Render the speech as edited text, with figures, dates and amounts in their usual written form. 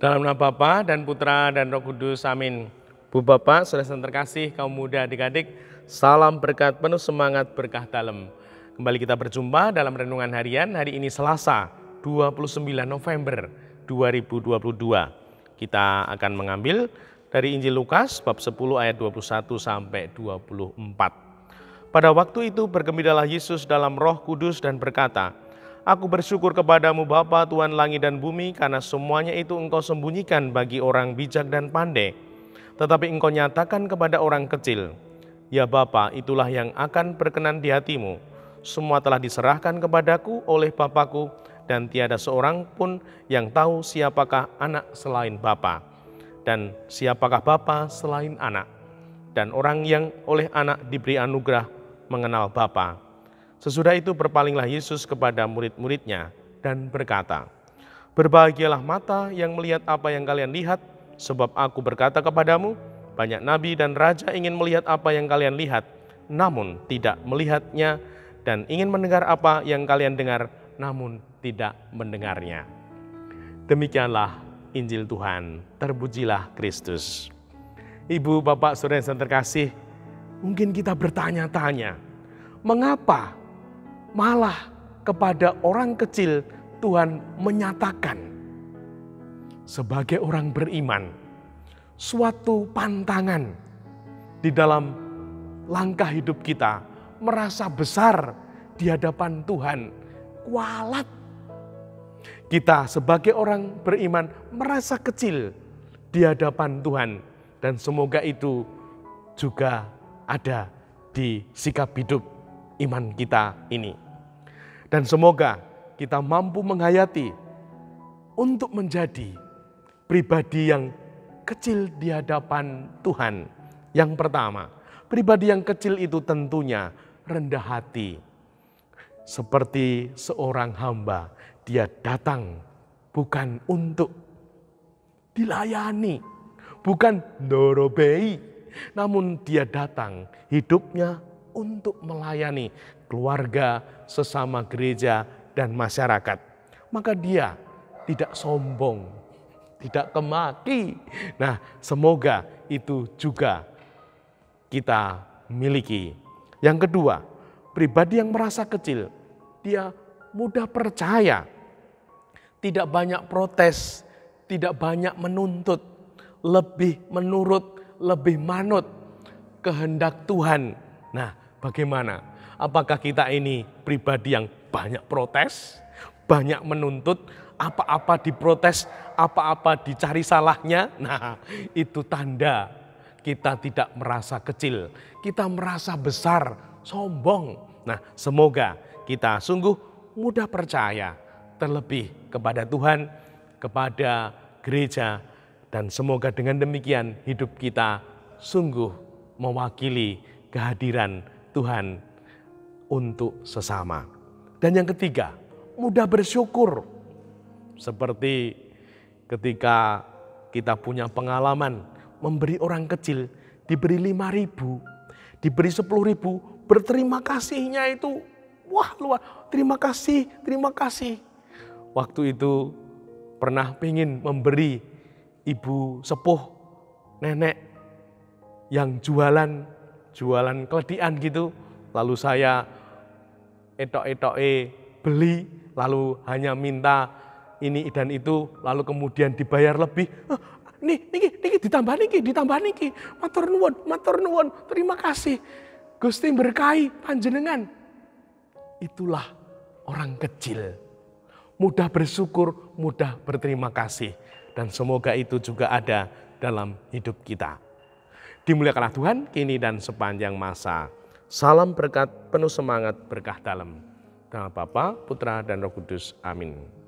Dalam nama Bapa dan Putra dan Roh Kudus, amin. Bu Bapak, saudara yang terkasih, kaum muda, adik-adik, salam berkat penuh semangat berkah dalam. Kembali kita berjumpa dalam renungan harian hari ini Selasa 29 November 2022. Kita akan mengambil dari Injil Lukas bab 10 ayat 21 sampai 24. Pada waktu itu bergembiralah Yesus dalam Roh Kudus dan berkata, Aku bersyukur kepadamu Bapa Tuhan langit dan bumi, karena semuanya itu Engkau sembunyikan bagi orang bijak dan pandai, tetapi Engkau nyatakan kepada orang kecil. Ya Bapa, itulah yang akan berkenan di hatimu. Semua telah diserahkan kepadaku oleh Bapakku, dan tiada seorang pun yang tahu siapakah anak selain Bapa, dan siapakah Bapa selain anak, dan orang yang oleh anak diberi anugerah mengenal Bapa. Sesudah itu berpalinglah Yesus kepada murid-muridnya dan berkata, Berbahagialah mata yang melihat apa yang kalian lihat, sebab aku berkata kepadamu, banyak nabi dan raja ingin melihat apa yang kalian lihat, namun tidak melihatnya, dan ingin mendengar apa yang kalian dengar, namun tidak mendengarnya. Demikianlah Injil Tuhan, terpujilah Kristus. Ibu, Bapak, saudara yang terkasih, mungkin kita bertanya-tanya, mengapa malah kepada orang kecil Tuhan menyatakan sebagai orang beriman suatu pantangan di dalam langkah hidup kita, merasa besar di hadapan Tuhan, kualat. Kita sebagai orang beriman merasa kecil di hadapan Tuhan, dan semoga itu juga ada di sikap hidup iman kita ini. Dan semoga kita mampu menghayati untuk menjadi pribadi yang kecil di hadapan Tuhan. Yang pertama, pribadi yang kecil itu tentunya rendah hati. Seperti seorang hamba, dia datang bukan untuk dilayani, bukan dorobei, namun dia datang hidupnya untuk melayani keluarga, sesama gereja, dan masyarakat. Maka dia tidak sombong, tidak kemaki. Nah, semoga itu juga kita miliki. Yang kedua, pribadi yang merasa kecil, dia mudah percaya, tidak banyak protes, tidak banyak menuntut, lebih menurut, lebih manut kehendak Tuhan. Nah, bagaimana? Apakah kita ini pribadi yang banyak protes, banyak menuntut, apa-apa diprotes, apa-apa dicari salahnya? Nah, itu tanda kita tidak merasa kecil, kita merasa besar, sombong. Nah, semoga kita sungguh mudah percaya, terlebih kepada Tuhan, kepada gereja, dan semoga dengan demikian hidup kita sungguh mewakili kehadiran Tuhan untuk sesama. Dan yang ketiga, mudah bersyukur. Seperti ketika kita punya pengalaman memberi orang kecil, diberi 5.000, diberi 10.000, berterima kasihnya itu wah luar, terima kasih, terima kasih. Waktu itu pernah pengen memberi ibu sepuh, nenek yang jualan keledian gitu. Lalu saya beli, lalu hanya minta ini dan itu, lalu kemudian dibayar lebih. Niki ditambah niki. Matur nuwun, terima kasih. Gusti berkahi panjenengan. Itulah orang kecil. Mudah bersyukur, mudah berterima kasih. Dan semoga itu juga ada dalam hidup kita. Dimuliakanlah Tuhan kini dan sepanjang masa. Salam berkat penuh semangat berkah dalam. Nama Bapa, Putra, dan Roh Kudus. Amin.